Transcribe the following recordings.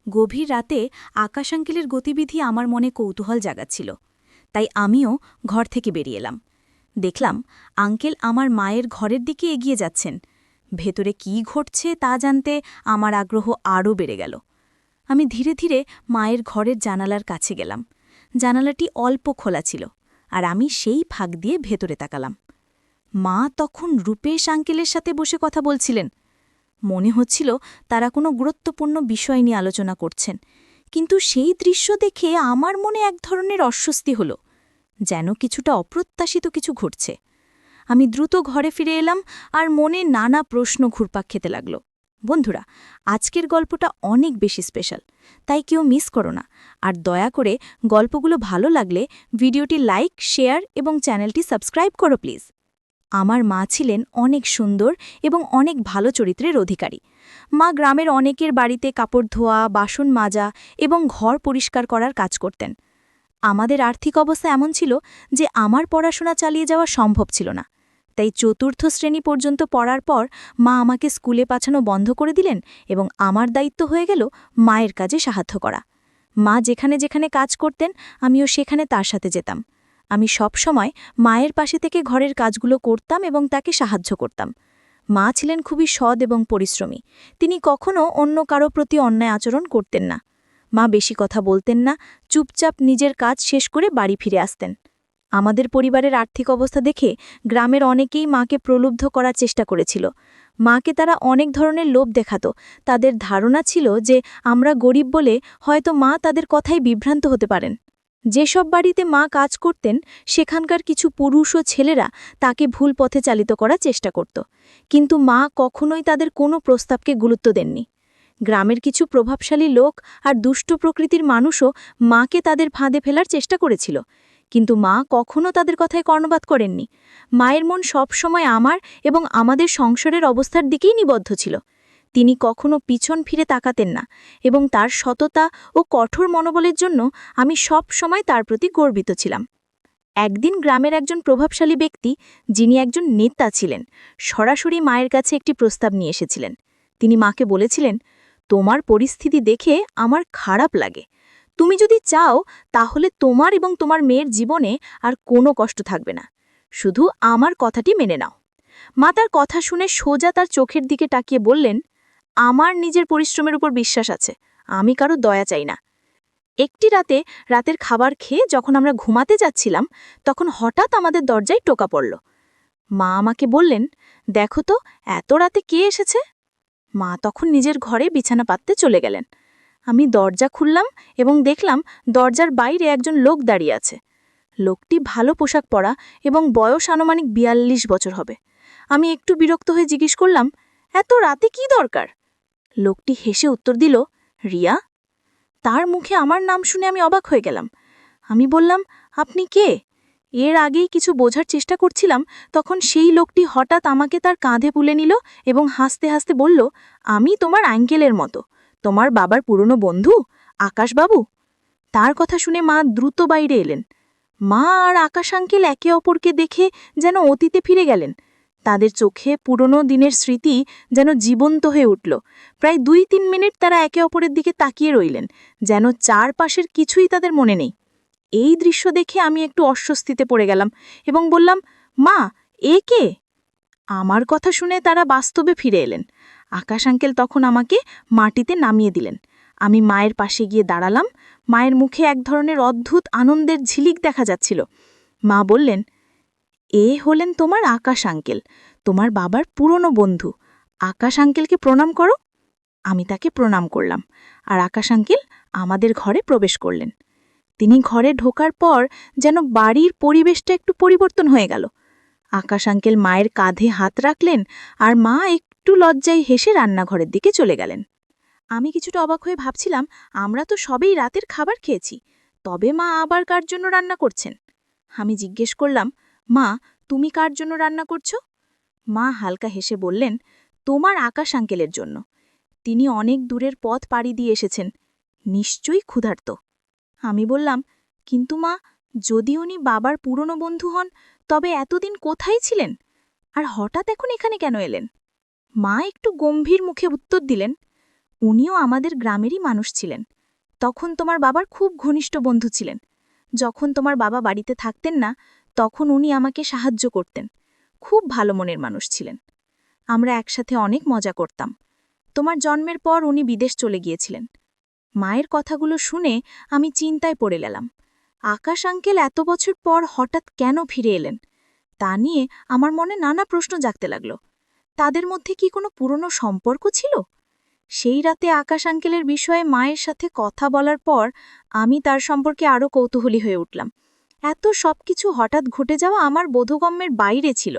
গভীর রাতে আকাশ আঙ্কেলের গতিবিধি আমার মনে কৌতূহল জাগাচ্ছিল। তাই আমিও ঘর থেকে বেরিয়ে এলাম। দেখলাম আঙ্কেল আমার মায়ের ঘরের দিকে এগিয়ে যাচ্ছেন। ভেতরে কি ঘটছে তা জানতে আমার আগ্রহ আরও বেড়ে গেল। আমি ধীরে ধীরে মায়ের ঘরের জানালার কাছে গেলাম। জানালাটি অল্প খোলা ছিল, আর আমি সেই ফাঁক দিয়ে ভেতরে তাকালাম। মা তখন রূপেশ আঙ্কেলের সাথে বসে কথা বলছিলেন। মনে হচ্ছিল তারা কোনো গুরুত্বপূর্ণ বিষয় নিয়ে আলোচনা করছেন, কিন্তু সেই দৃশ্য দেখে আমার মনে এক ধরনের অস্বস্তি হল, যেন কিছুটা অপ্রত্যাশিত কিছু ঘটছে। আমি দ্রুত ঘরে ফিরে এলাম, আর মনে নানা প্রশ্ন ঘুরপাক খেতে লাগল। বন্ধুরা, আজকের গল্পটা অনেক বেশি স্পেশাল, তাই কেউ মিস করো না। আর দয়া করে গল্পগুলো ভালো লাগলে ভিডিওটি লাইক, শেয়ার এবং চ্যানেলটি সাবস্ক্রাইব করো প্লিজ। আমার মা ছিলেন অনেক সুন্দর এবং অনেক ভালো চরিত্রের অধিকারী। মা গ্রামের অনেকের বাড়িতে কাপড় ধোয়া, বাসন মাজা এবং ঘর পরিষ্কার করার কাজ করতেন। আমাদের আর্থিক অবস্থা এমন ছিল যে আমার পড়াশোনা চালিয়ে যাওয়া সম্ভব ছিল না। তাই চতুর্থ শ্রেণী পর্যন্ত পড়ার পর মা আমাকে স্কুলে পাঠানো বন্ধ করে দিলেন এবং আমার দায়িত্ব হয়ে গেল মায়ের কাজে সাহায্য করা। মা যেখানে যেখানে কাজ করতেন আমিও সেখানে তার সাথে যেতাম। আমি সব সময় মায়ের পাশে থেকে ঘরের কাজগুলো করতাম এবং তাকে সাহায্য করতাম। মা ছিলেন খুবই সৎ এবং পরিশ্রমী। তিনি কখনো অন্য কারো প্রতি অন্যায় আচরণ করতেন না। মা বেশি কথা বলতেন না, চুপচাপ নিজের কাজ শেষ করে বাড়ি ফিরে আসতেন। আমাদের পরিবারের আর্থিক অবস্থা দেখে গ্রামের অনেকেই মাকে প্রলুব্ধ করার চেষ্টা করেছিল। মাকে তারা অনেক ধরনের লোভ দেখাতো। তাদের ধারণা ছিল যে আমরা গরিব বলে হয়তো মা তাদের কথায় বিভ্রান্ত হতে পারেন। যেসব বাড়িতে মা কাজ করতেন সেখানকার কিছু পুরুষ ও ছেলেরা তাকে ভুল পথে চালিত করার চেষ্টা করত, কিন্তু মা কখনোই তাদের কোনো প্রস্তাবকে গুরুত্ব দেননি। গ্রামের কিছু প্রভাবশালী লোক আর দুষ্ট প্রকৃতির মানুষও মাকে তাদের ফাঁদে ফেলার চেষ্টা করেছিল, কিন্তু মা কখনো তাদের কথায় কর্ণপাত করেননি। মায়ের মন সবসময় আমার এবং আমাদের সংসারের অবস্থার দিকেই নিবদ্ধ ছিল। তিনি কখনো পিছন ফিরে তাকাতেন না, এবং তার সততা ও কঠোর মনোবলের জন্য আমি সব সময় তার প্রতি গর্বিত ছিলাম। একদিন গ্রামের একজন প্রভাবশালী ব্যক্তি, যিনি একজন নেতা ছিলেন, সরাসরি মায়ের কাছে একটি প্রস্তাব নিয়ে এসেছিলেন। তিনি মাকে বলেছিলেন, তোমার পরিস্থিতি দেখে আমার খারাপ লাগে। তুমি যদি চাও তাহলে তোমার এবং তোমার মেয়ের জীবনে আর কোনো কষ্ট থাকবে না। শুধু আমার কথাটি মেনে নাও। মা তার কথা শুনে সোজা তার চোখের দিকে তাকিয়ে বললেন, আমার নিজের পরিশ্রমের উপর বিশ্বাস আছে, আমি কারো দয়া চাই না। একটি রাতে রাতের খাবার খেয়ে যখন আমরা ঘুমাতে যাচ্ছিলাম, তখন হঠাৎ আমাদের দরজায় টোকা পড়ল। মা আমাকে বললেন, দেখো তো এত রাতে কে এসেছে। মা তখন নিজের ঘরে বিছানা পাততে চলে গেলেন। আমি দরজা খুললাম এবং দেখলাম দরজার বাইরে একজন লোক দাঁড়িয়ে আছে। লোকটি ভালো পোশাক পরা এবং বয়স আনুমানিক ৪২ বছর হবে। আমি একটু বিরক্ত হয়ে জিজ্ঞেস করলাম, এত রাতে কি দরকার? লোকটি হেসে উত্তর দিল, রিয়া। তার মুখে আমার নাম শুনে আমি অবাক হয়ে গেলাম। আমি বললাম, আপনি কে? এর আগেই কিছু বোঝার চেষ্টা করছিলাম, তখন সেই লোকটি হঠাৎ আমাকে তার কাঁধে তুলে নিল এবং হাসতে হাসতে বলল, আমি তোমার আঙ্কেলের মতো, তোমার বাবার পুরনো বন্ধু আকাশবাবু। তার কথা শুনে মা দ্রুত বাইরে এলেন। মা আর আকাশ আঙ্কেল একে অপরকে দেখে যেন অতীতে ফিরে গেলেন। তাদের চোখে পুরনো দিনের স্মৃতি যেন জীবন্ত হয়ে উঠল। প্রায় ২-৩ মিনিট তারা একে অপরের দিকে তাকিয়ে রইলেন, যেন চারপাশের কিছুই তাদের মনে নেই। এই দৃশ্য দেখে আমি একটু অস্বস্তিতে পড়ে গেলাম এবং বললাম, মা, এ কে? আমার কথা শুনে তারা বাস্তবে ফিরে এলেন। আকাশ আঙ্কেল তখন আমাকে মাটিতে নামিয়ে দিলেন। আমি মায়ের পাশে গিয়ে দাঁড়ালাম। মায়ের মুখে এক ধরনের অদ্ভুত আনন্দের ঝিলিক দেখা যাচ্ছিল। মা বললেন, এ হলেন তোমার আকাশ আঙ্কেল, তোমার বাবার পুরনো বন্ধু। আকাশ আঙ্কেলকে প্রণাম করো। আমি তাকে প্রণাম করলাম, আর আকাশ আঙ্কেল আমাদের ঘরে প্রবেশ করলেন। তিনি ঘরে ঢোকার পর যেন বাড়ির পরিবেশটা একটু পরিবর্তন হয়ে গেল। আকাশ আঙ্কেল মায়ের কাঁধে হাত রাখলেন, আর মা একটু লজ্জায় হেসে রান্নাঘরের দিকে চলে গেলেন। আমি কিছুটা অবাক হয়ে ভাবছিলাম, আমরা তো সবেই রাতের খাবার খেয়েছি, তবে মা আবার কার জন্য রান্না করছেন? আমি জিজ্ঞেস করলাম, মা, তুমি কার জন্য রান্না করছো? মা হালকা হেসে বললেন, তোমার আকাশ আঙ্কেলের জন্য। তিনি অনেক দূরের পথ পাড়ি দিয়ে এসেছেন, নিশ্চয়ই ক্ষুধার্ত। আমি বললাম, কিন্তু মা, যদি উনি বাবার পুরনো বন্ধু হন, তবে এতদিন কোথায় ছিলেন? আর হঠাৎ এখন এখানে কেন এলেন? মা একটু গম্ভীর মুখে উত্তর দিলেন, উনিও আমাদের গ্রামেরই মানুষ ছিলেন। তখন তোমার বাবার খুব ঘনিষ্ঠ বন্ধু ছিলেন। যখন তোমার বাবা বাড়িতে থাকতেন না, তখন উনি আমাকে সাহায্য করতেন। খুব ভালো মনের মানুষ ছিলেন। আমরা একসাথে অনেক মজা করতাম। তোমার জন্মের পর উনি বিদেশ চলে গিয়েছিলেন। মায়ের কথাগুলো শুনে আমি চিন্তায় পড়ে গেলাম। আকাশ আঙ্কেল এত বছর পর হঠাৎ কেন ফিরে এলেন, তা নিয়ে আমার মনে নানা প্রশ্ন জাগতে লাগল। তাদের মধ্যে কি কোনো পুরনো সম্পর্ক ছিল? সেই রাতে আকাশ আঙ্কেলের বিষয়ে মায়ের সাথে কথা বলার পর আমি তার সম্পর্কে আরও কৌতূহলী হয়ে উঠলাম। এত সবকিছু হঠাৎ ঘটে যাওয়া আমার বোধগম্যের বাইরে ছিল।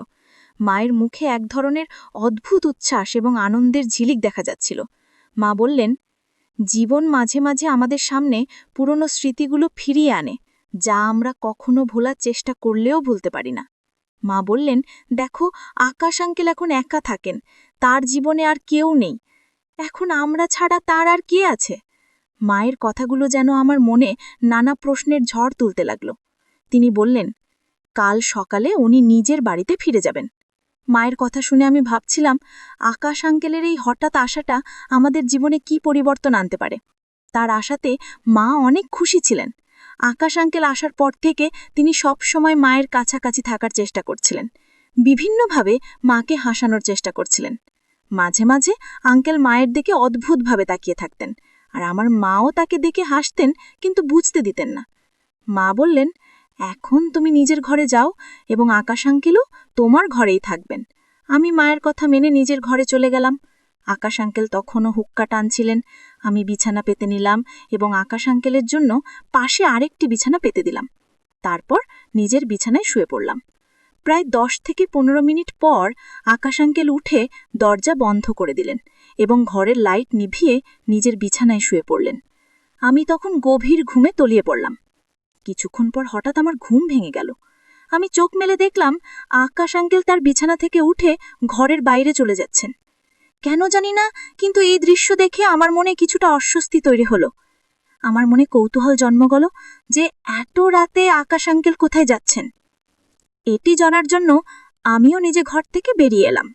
মায়ের মুখে এক ধরনের অদ্ভুত উচ্ছ্বাস এবং আনন্দের ঝিলিক দেখা যাচ্ছিল। মা বললেন, জীবন মাঝে মাঝে আমাদের সামনে পুরনো স্মৃতিগুলো ফিরিয়ে আনে, যা আমরা কখনো ভোলার চেষ্টা করলেও ভুলতে পারি না। মা বললেন, দেখো, আকাশ আঙ্কেল এখন একা থাকেন, তার জীবনে আর কেউ নেই। এখন আমরা ছাড়া তার আর কে আছে? মায়ের কথাগুলো যেন আমার মনে নানা প্রশ্নের ঝড় তুলতে লাগল। তিনি বললেন, কাল সকালে উনি নিজের বাড়িতে ফিরে যাবেন। মায়ের কথা শুনে আমি ভাবছিলাম, আকাশ আঙ্কেলের এই হঠাৎ আশাটা আমাদের জীবনে কি পরিবর্তন আনতে পারে। তার আশাতে মা অনেক খুশি ছিলেন। আকাশ আঙ্কেল আসার পর থেকে তিনি সব সময় মায়ের কাছাকাছি থাকার চেষ্টা করছিলেন। বিভিন্নভাবে মাকে হাসানোর চেষ্টা করছিলেন। মাঝে মাঝে আঙ্কেল মায়ের দিকে অদ্ভুতভাবে তাকিয়ে থাকতেন, আর আমার মাও তাকে দেখে হাসতেন, কিন্তু বুঝতে দিতেন না। মা বললেন, এখন তুমি নিজের ঘরে যাও এবং আকাশ আঙ্কেলও তোমার ঘরেই থাকবেন। আমি মায়ের কথা মেনে নিজের ঘরে চলে গেলাম। আকাশ আঙ্কেল তখনও হুক্কা টানছিলেন। আমি বিছানা পেতে নিলাম এবং আকাশ আঙ্কেলের জন্য পাশে আরেকটি বিছানা পেতে দিলাম। তারপর নিজের বিছানায় শুয়ে পড়লাম। প্রায় 10 থেকে 15 মিনিট পর আকাশ আঙ্কেল উঠে দরজা বন্ধ করে দিলেন এবং ঘরের লাইট নিভিয়ে নিজের বিছানায় শুয়ে পড়লেন। আমি তখন গভীর ঘুমে তলিয়ে পড়লাম। কিছুক্ষণ পর হঠাৎ আমার ঘুম ভেঙে গেল। আমি চোখ মেলে দেখলাম আকাশ আঙ্কেল তার বিছানা থেকে উঠে ঘরের বাইরে চলে যাচ্ছেন। কেন জানি না, কিন্তু এই দৃশ্য দেখে আমার মনে কিছুটা অস্বস্তি তৈরি হলো। আমার মনে কৌতূহল জন্ম গেল যে এত রাতে আকাশ আঙ্কেল কোথায় যাচ্ছেন। এটি জানার জন্য আমিও নিজে ঘর থেকে বেরিয়ে এলাম।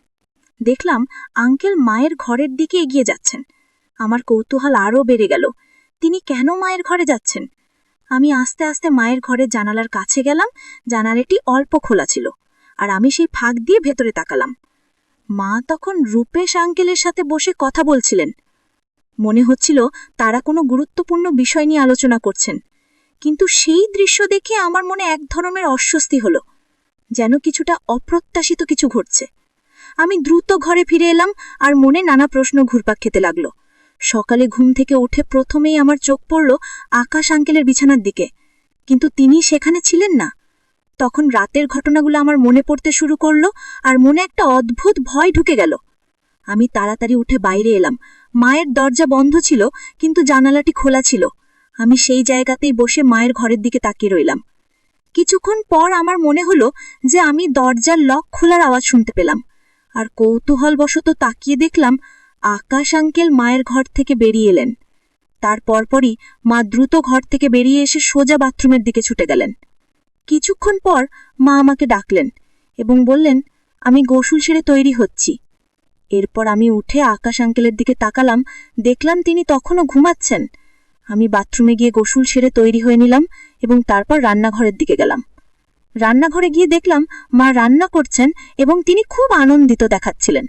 দেখলাম আঙ্কেল মায়ের ঘরের দিকে এগিয়ে যাচ্ছেন। আমার কৌতূহল আরও বেড়ে গেল। তিনি কেন মায়ের ঘরে যাচ্ছেন? আমি আস্তে আস্তে মায়ের ঘরের জানালার কাছে গেলাম। জানালাটি অল্প খোলা ছিল, আর আমি সেই ফাঁক দিয়ে ভেতরে তাকালাম। মা তখন রূপেশ আঙ্কেলের সাথে বসে কথা বলছিলেন। মনে হচ্ছিল তারা কোনো গুরুত্বপূর্ণ বিষয় নিয়ে আলোচনা করছেন। কিন্তু সেই দৃশ্য দেখে আমার মনে এক ধরনের অস্বস্তি হলো, যেন কিছুটা অপ্রত্যাশিত কিছু ঘটছে। আমি দ্রুত ঘরে ফিরে এলাম, আর মনে নানা প্রশ্ন ঘুরপাক খেতে লাগলো। সকালে ঘুম থেকে উঠে প্রথমেই আমার চোখ পড়ল আকাশ আঙ্কেলের বিছানার দিকে, কিন্তু তিনি সেখানে ছিলেন না। তখন রাতের ঘটনাগুলো আমার মনে পড়তে শুরু করলো, আর মনে একটা অদ্ভুত ভয় ঢুকে গেল। আমি তাড়াতাড়ি উঠে বাইরে এলাম। মায়ের দরজা বন্ধ ছিল, কিন্তু জানালাটি খোলা ছিল। আমি সেই জায়গাতেই বসে মায়ের ঘরের দিকে তাকিয়ে রইলাম। কিছুক্ষণ পর আমার মনে হলো যে আমি দরজার লক খোলার আওয়াজ শুনতে পেলাম, আর কৌতূহলবশত তাকিয়ে দেখলাম আকাশ আঙ্কেল মায়ের ঘর থেকে বেরিয়ে এলেন। তার পরপরই মা দ্রুত ঘর থেকে বেরিয়ে এসে সোজা বাথরুমের দিকে ছুটে গেলেন। কিছুক্ষণ পর মা আমাকে ডাকলেন এবং বললেন, আমি গোসল সেরে তৈরি হচ্ছি। এরপর আমি উঠে আকাশ আঙ্কেলের দিকে তাকালাম। দেখলাম তিনি তখনও ঘুমাচ্ছেন। আমি বাথরুমে গিয়ে গোসল সেরে তৈরি হয়ে নিলাম এবং তারপর রান্নাঘরের দিকে গেলাম। রান্নাঘরে গিয়ে দেখলাম মা রান্না করছেন এবং তিনি খুব আনন্দিত দেখাচ্ছিলেন।